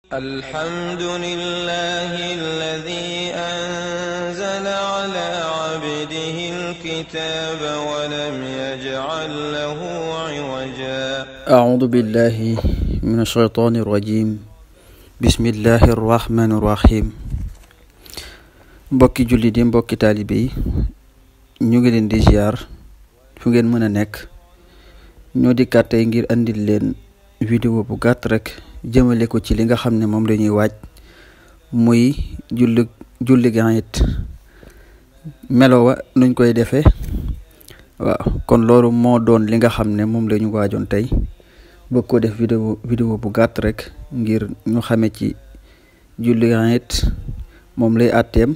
الحمد لله الذي أنزل على عبده الكتاب ولم يجعل له عوجا أعوذ بالله من الشيطان الرجيم بسم الله الرحمن الرحيم mbokki jullit yi mbokki taalibe yi ñu ngi leen di ziar fu ngeen mën a nekk ñoo di kàttay ngir andil leen vidéo bu gàtt rek jëmale ko ci li nga xam ne moom lañuy waaj muy julli gi it melowa nuñ koy defee waaw kon loolu moo doon li nga xam ne moom lañu waajoon tey bëgg ko def vidéo bu gàtt rek ngir ñu xame ci julli gi it moom lay àtteem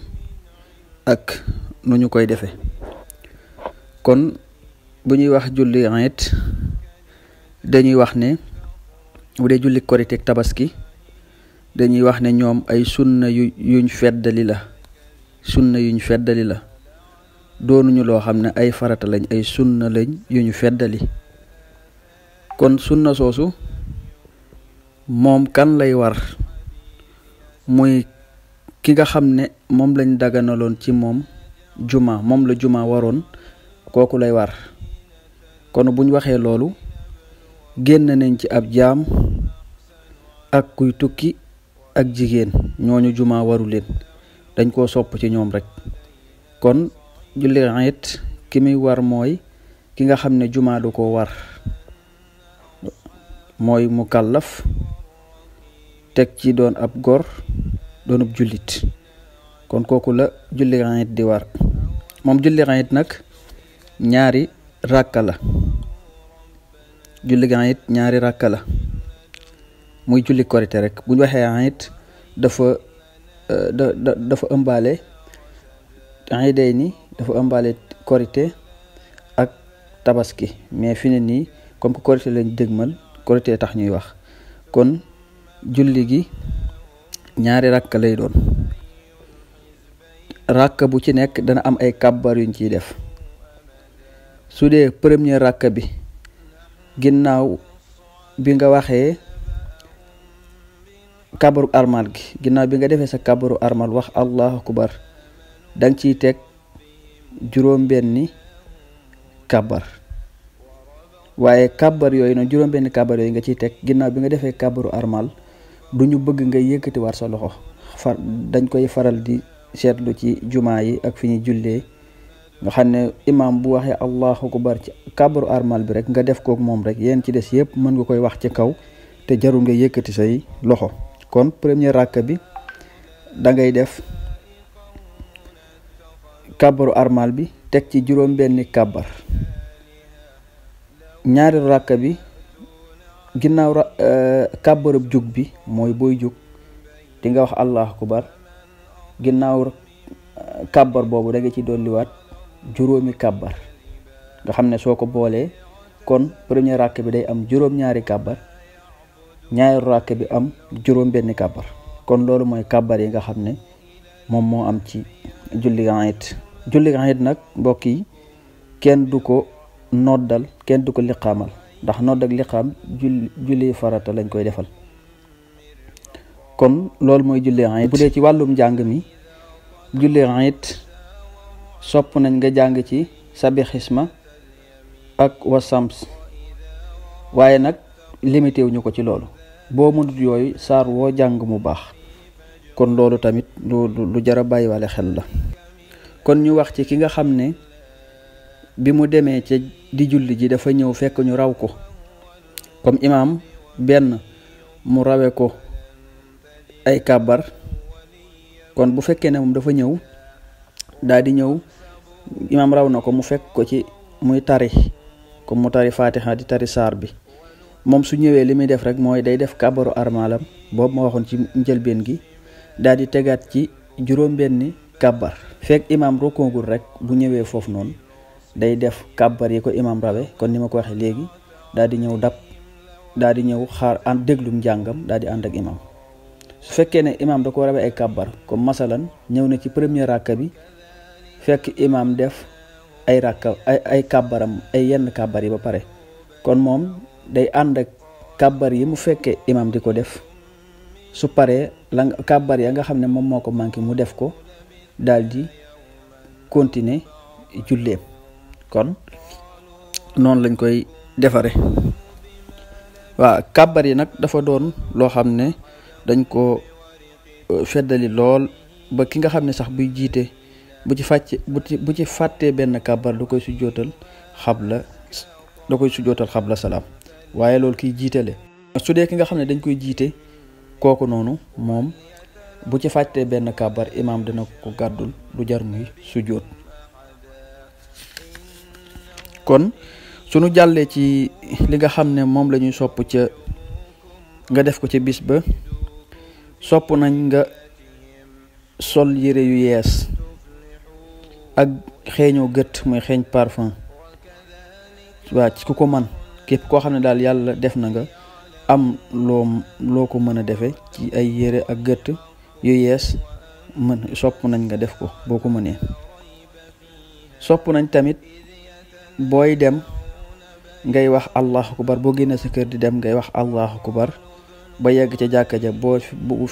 ak nu ñu koy defee kon bu ñuy wax julli it dañuy wax ne bu dee julli korite ak tabaski dañuy wax ne ñoom ay sunna yuñ feddali la doonuñu loo xam ne ay farata lañ ay sunna lañ yuñu feddali kon sunna soosu moom kan lay war muy ki nga xam ne moom lañ daganaloon ci moom la juma waroon kooku lay war kon buñ waxee loolu génn nañ ci ab jaam ak kuy tukki ak jigéen ñooñu juma waru leen dañ koo sopp ci ñoom rek kon julli it ki muy war mooy ki nga xam ne juma du ko war mooy mukallaf teg ci doon ab gor doonub jullit kon kooku la julli it di war moom julli it nag ñaari ràkka la julli it ñaari ràkka la muy julli korite rek bu ñu waxee it dafa ëmbaale day ni dafa ëmbaale korite ak tabaski mais fi ne nii comme que korite lañ dëgmal korite tax ñuy wax kon julli gi ñaari ràkka lay doon ràkka bu ci nekk dana am ay kàbbar yuñ ciy def su dee premier ràkka bi ginnaaw bi nga waxee kabaru armal gi ginnaaw bi nga defee sa kabaru armal wax allahu akbar danga ciy teg juróom-benni kabar waaye kabar yooyu noonu juróom-benni kabar yooyu nga ciy teg ginnaaw bi nga defee kabaru armal du ñu bëgg nga yëkkati war sa loxo dañ koy faral di seetlu ci jumaa yi ak fi ñuy jullee nga xam ne imam bu waxee allahu akbar ci kabaru armal bi rek nga def kook moom rek yéen ci des yëpp mën nga koy wax ci kaw te jarul nga yëkkati say loxo kon premier ràkka bi da ngay def kabaru armal bi teg ci juróom-benni kabar ñaari ràkka bi ginnaaw kabarub jug bi mooy booy jug di nga wax allahu akbar ginnaaw kabar boobu da nga ci dolliwaat juróomi kabar nga xam ne soo ko boolee kon premier ràkk bi day am juróom-ñaari kabar ñaari ràkk bi am juróom-benni kabar kon loolu mooy kabar yi nga xam ne moom moo am ci julli it nag mbokk yi kenn du ko noddal kenn du ko liqaamal ndax nodd ak liqaam julli farata lañ koy defal kon loolu mooy julli it bu dee ci wàllum njàng mi julli it sopp nañ nga jàng ci sabixisma ak wasams waaye nag limité wuñu ko ci loolu boo mënut yooyu saar woo jàng mu baax kon loolu tamit lu jara bàyyiwaale xel la kon ñu wax ci ki nga xam ne bi mu demee ca di julli ji dafa ñëw fekk ñu raw ko comme imam benn mu rawe ko ay kàbbar kon bu fekkee ne moom dafa ñëw daal di ñëw imam raw na ko mu fekk ko ci muy tari comme mu tari fatiha di tari saar bi moom su ñëwee li muy def rek mooy day def kabaru armalam boobu ma waxoon ci njëlbeen gi daal di tegaat ci juróom-benni kabar fekk imam rokkoogul rek bu ñëwee foofu noonu day def kabar yi ko imam rawe kon ni ma ko waxee léegi daal di ñëw daal di ñëw xaar ànd déglum njàngam daal di ànd ak imam su fekkee ne imam da ko rawe ay kabar comme masalan ñëw na ci premier ràkka bi fekk imam def ay ràkka ay kabaram ay yenn kabar yi ba pare kon moom day ànd ak kàbbar yi mu fekkee imam di ko def su paree la kàbbar ya nga xam ne moom moo ko manqué mu def ko daal di continuer julleem. kon noonu lañ koy defare waaw kàbbar yi nag dafa doon loo xam ne dañ ko feddali lool ba ki nga xam ne sax buy jiite bu ci fàttee benn kàbbar da koy sujjootal xabla salaam. waaye loolu kiy jiitale su dee ki nga xam ne dañ koy jiite kooku noonu moom bu ci fàttee benn kàbbar imaam dina ko gàddul du jar muy sujjoot. kon sunu jàllee ci li nga xam ne moom la ñuy sopp ca nga def ko ca bis ba, sopp nañ nga sol yére yu yees ak xeeñoo gët muy xeeñ parfum. waa ci ku ko man képp koo xam ne daal yàlla def na nga am loo ko mën a defe ci ay yére ak gët yu yees sopp nañ nga def ko boo ko mënee. sopp nañ tamit booy dem ngay wax allahu akbar, boo génnee sa kër di dem ngay wax allahu akbar ba yegg ca jàkka ja. bu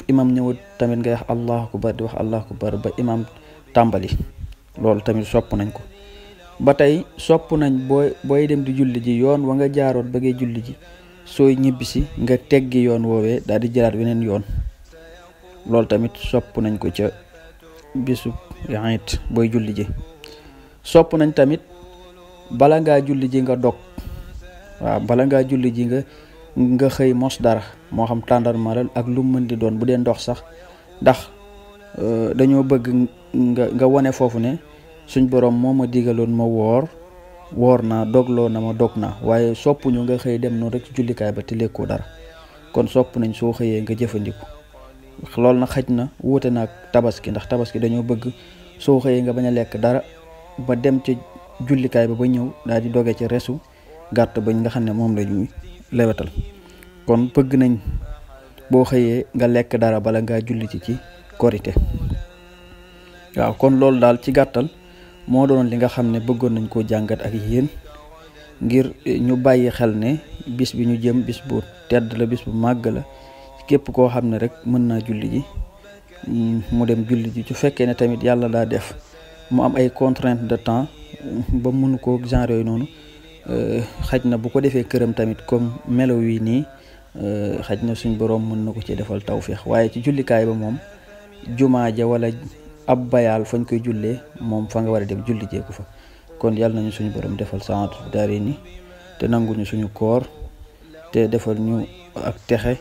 imam ñëwut tamit ngay wax allahu akbar di wax allahu akbar ba imam tàmbali. loolu tamit sopp nañ ko. ba tey sopp nañ booy dem di julli ji yoon wa nga jaaroon ba ngay julli ji sooy ñibbisi nga teggi yoon woowee daal di jëlaat weneen yoon. loolu tamit sopp nañ ko ca bisu Iid booy julli ji. sopp nañ tamit bala ngaa julli ji nga dog. waaw bala ngaa julli ji nga xëy mos dara moo xam tàndarma la ak lu mën di doon, bu dee ndox sax, ndax dañoo bëgg nga wone foofu ne suñ borom moo ma digaloon ma woor naa, dogloo na ma dog naa. waaye soppuñu nga xëy dem noonu rek ci jullikaay ba te lekkoo dara. kon sopp nañ soo xëyee nga jëfandiku. loolu nag xëj na wuute na ak tabaski, ndax tabaski dañoo bëgg soo xëyee nga bañ a lekk dara ba dem ci jullikaay ba ñëw daal di doge ci resu gàtt bañ nga xam ne moom la ñuy lewetal. kon bëgg nañ boo xëyee nga lekk dara bala ngaa julli ci korite. waaw kon loolu daal ci gàttal moo doon li nga xam ne bëggoon nañ koo jàngat ak yéen ngir ñu bàyyi xel ne bis bi ñu jëm bis bu tedd la, bis bu màgg la. képp koo xam ne rek mën naa julli ji mu dem julli ji. su fekkee ne tamit yàlla daa def mu am ay contrainte de temps ba mënu ko genre yooyu noonu, xaj na bu ko defee këram tamit comme melo yi nii, xaj na suñ boroom mën na ko ci defal tawféex. waaye ci jullikaay ba moom jumaa ja wala ab bayaal fañ koy jullee moom fa nga war a dem julli jeeku fa. kon yàlla nañu suñu boroom defal saatu daare ni te nanguñu suñu koor te defal ñu ak texe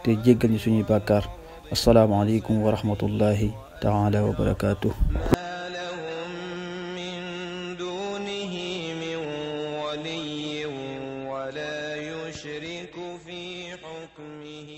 te jéggal ñu suñuy bàkkaar. assalaamu aleykum wa rahmatullahi taala wa barakaatuh. ولا يشرك في حكمه